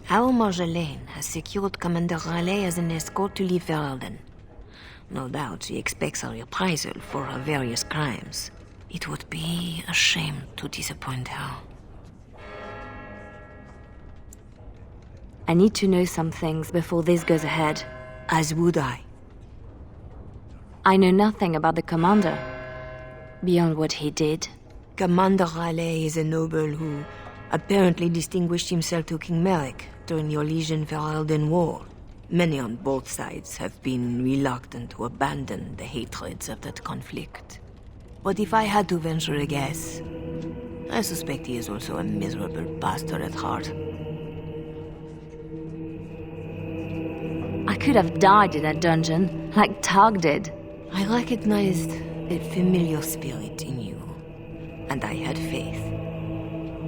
Our Marjolaine has secured Commander Raleigh as an escort to leave Ferelden. No doubt she expects a reprisal for her various crimes. It would be a shame to disappoint her. I need to know some things before this goes ahead. As would I. I know nothing about the commander, beyond what he did. Commander Raleigh is a noble who apparently distinguished himself to King Merrick during the Orlesian-Ferelden War. Many on both sides have been reluctant to abandon the hatreds of that conflict. But if I had to venture a guess, I suspect he is also a miserable bastard at heart. I could have died in that dungeon, like Targ did. I recognized a familiar spirit in you, and I had faith.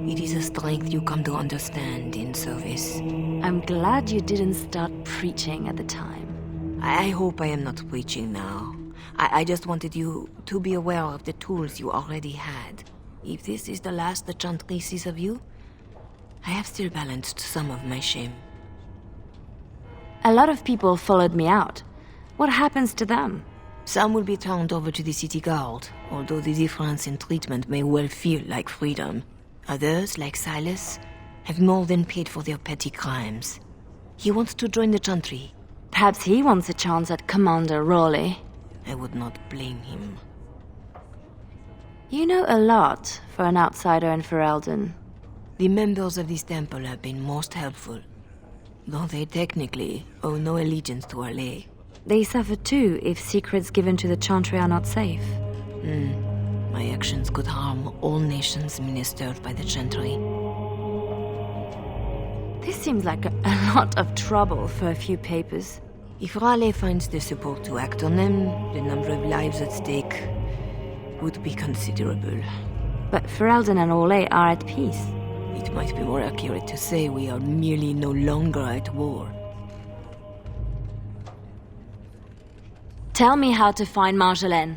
It is a strength you come to understand in service. I'm glad you didn't start preaching at the time. I hope I am not preaching now. I just wanted you to be aware of the tools you already had. If this is the last the Chantry sees of you, I have still balanced some of my shame. A lot of people followed me out. What happens to them? Some will be turned over to the city guard, although the difference in treatment may well feel like freedom. Others, like Silas, have more than paid for their petty crimes. He wants to join the Chantry. Perhaps he wants a chance at Commander Raleigh. I would not blame him. You know a lot for an outsider in Ferelden. The members of this temple have been most helpful, though they technically owe no allegiance to Raleigh. They suffer too if secrets given to the Chantry are not safe. My actions could harm all nations ministered by the Chantry. This seems like a lot of trouble for a few papers. If Raleigh finds the support to act on them, the number of lives at stake would be considerable. But Ferelden and Orlais are at peace. It might be more accurate to say we are merely no longer at war. Tell me how to find Marjolaine.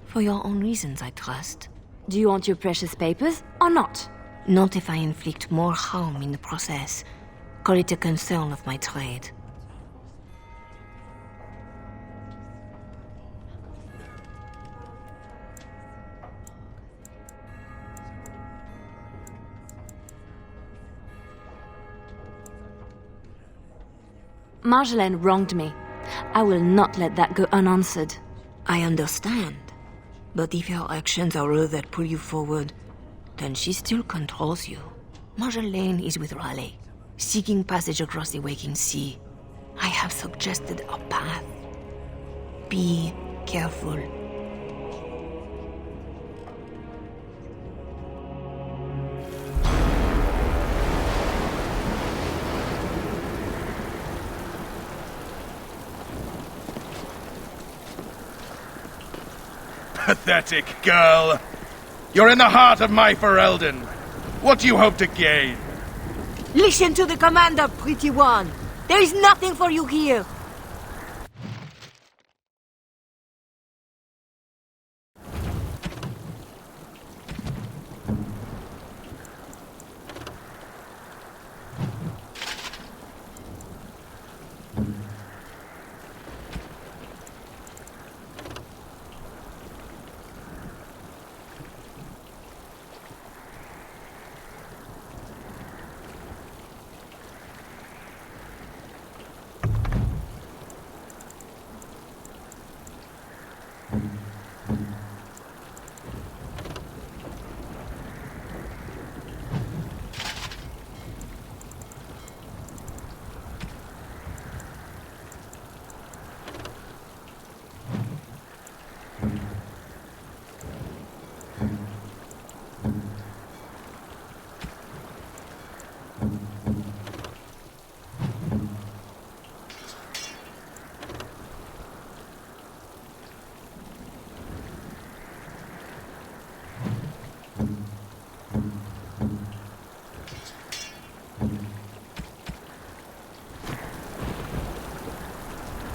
For your own reasons, I trust. Do you want your precious papers or not? Not if I inflict more harm in the process. Call it a concern of my trade. Marjolaine wronged me. I will not let that go unanswered. I understand. But if your actions are all that pull you forward, then she still controls you. Marjolaine is with Raleigh, seeking passage across the waking sea. I have suggested a path. Be careful. Pathetic girl! You're in the heart of my Ferelden. What do you hope to gain? Listen to the commander, pretty one. There is nothing for you here.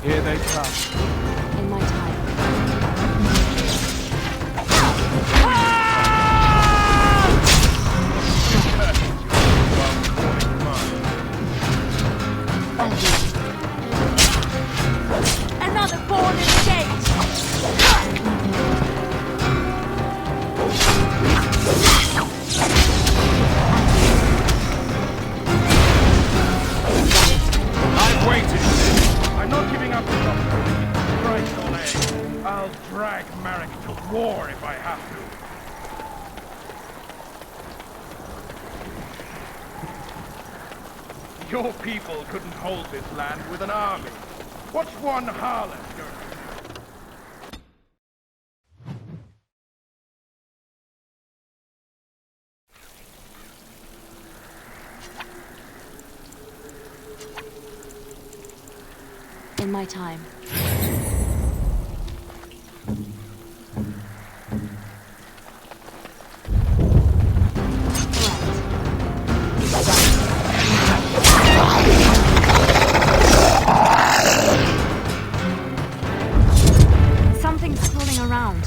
Here they come. In my time. Another pawn in the gate! I've waited. I'm not giving up this opportunity. Christ on egg. I'll drag Marek to war if I have to. Your people couldn't hold this land with an army. What's one harlot going to do? In my time. Something's swirling around.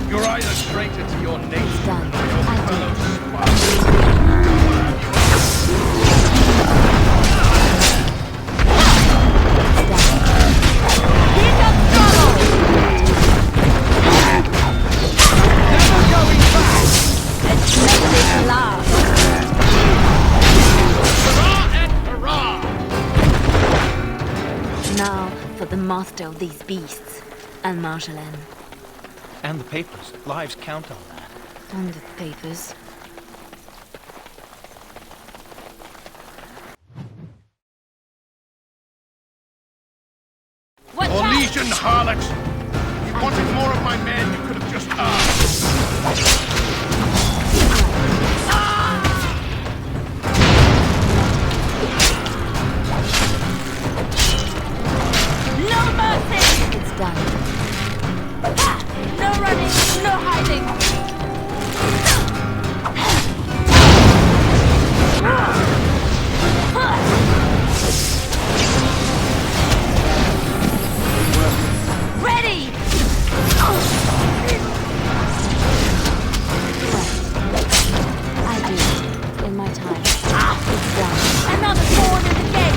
You're either traitor to your nation Done. or your I fellow did. Here comes trouble! Never going back! Let's make this last! Hurrah and hurrah! Now for the master of these beasts, and Marjolaine. And the papers. Lives count on that. And the papers. Watch out! Orlesian harlot! If you wanted more of my men, you could have just asked. No mercy! It's done. No running, no hiding! Ready! I do it. In my time. It's done. Another pawn in the gate!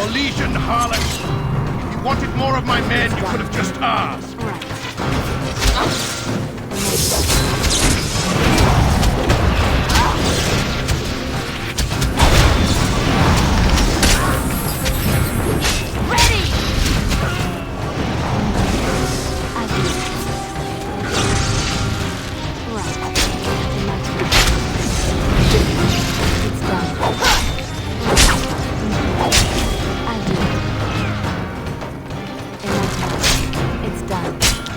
Orlesian harlot! If you wanted more of my men, you could have just asked. Right. Ready! I do it. Right. In my time. It's done. I do it. In my time. It's done.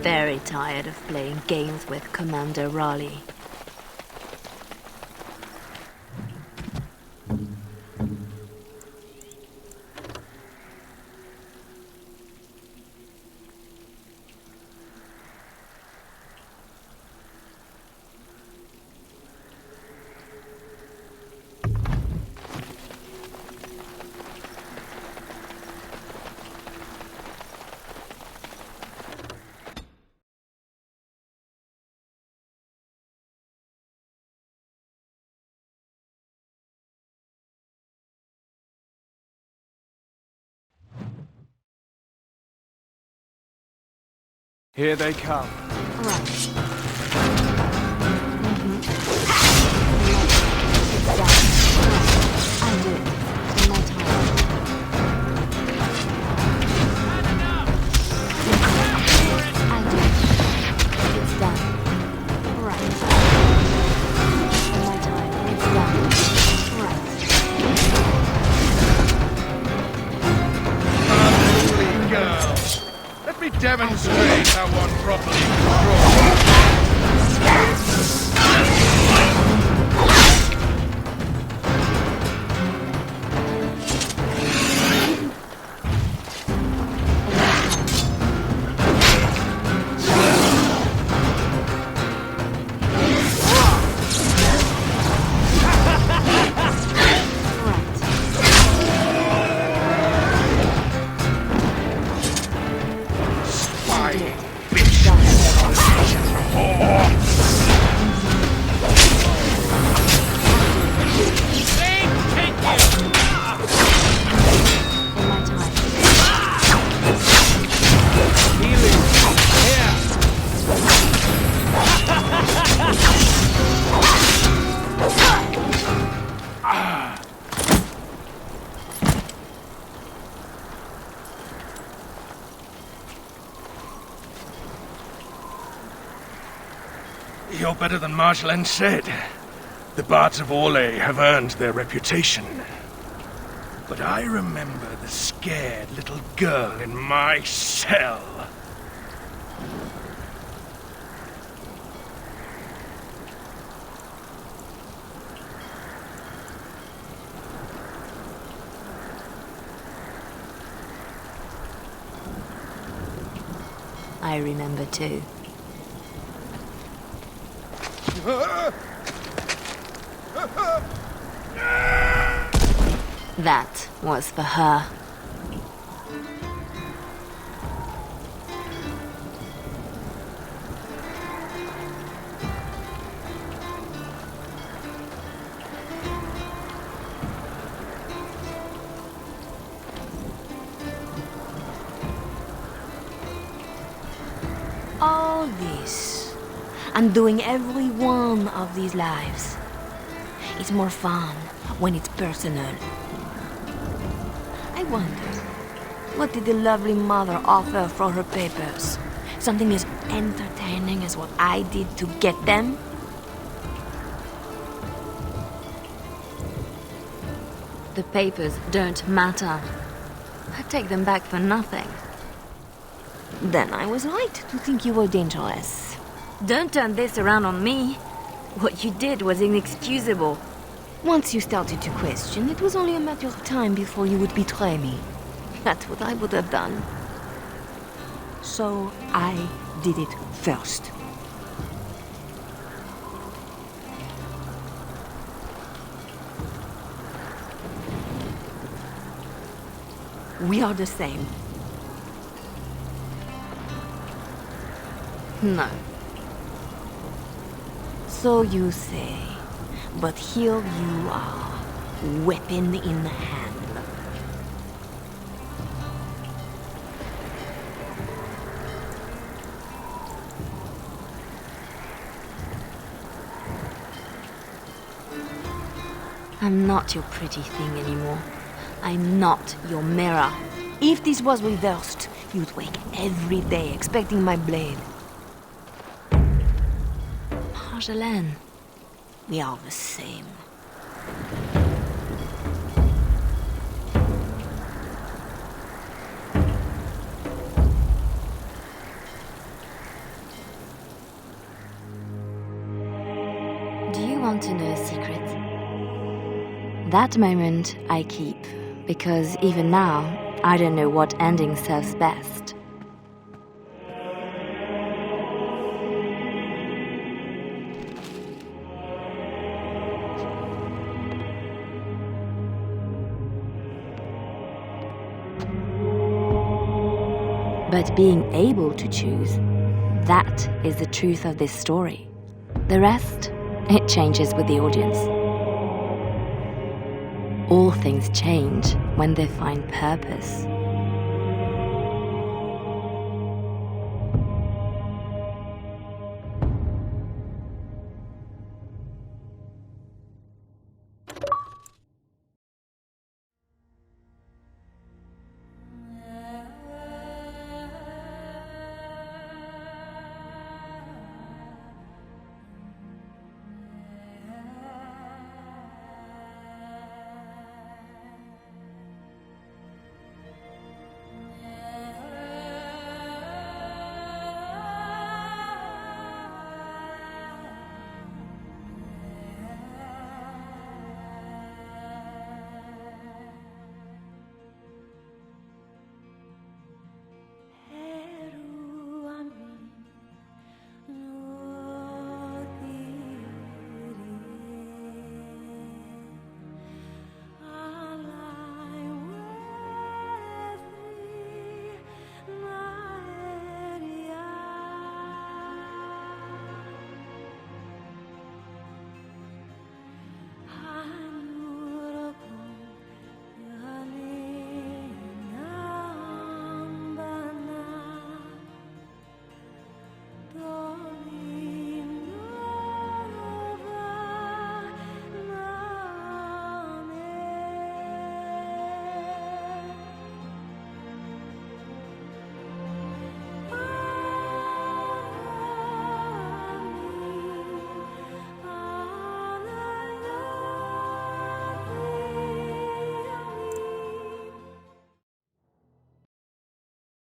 very tired of playing games with Commander Raleigh. Here they come. I'll do it. In my time. I'll do it. It's done. Right. In my time. It's done. Right. Unruly girl. Let me demonstrate how one properly controls. You're better than Marjolaine said. The Bards of Orlais have earned their reputation. But I remember the scared little girl in my cell. I remember too. That was for her. All this, and doing every one of these lives, it's more fun when it's personal. I wonder, what did the lovely mother offer for her papers? Something as entertaining as what I did to get them? The papers don't matter. I take them back for nothing. Then I was right to think you were dangerous. Don't turn this around on me. What you did was inexcusable. Once you started to question, it was only a matter of time before you would betray me. That's what I would have done. So I did it first. We are the same. No. So you say, but here you are, weapon in hand. I'm not your pretty thing anymore. I'm not your mirror. If this was reversed, you'd wake every day expecting my blade. Marjolaine, we are the same. want to know a secret? That moment I keep, because even now, I don't know what ending serves best. But being able to choose, that is the truth of this story. The rest, it changes with the audience. All things change when they find purpose.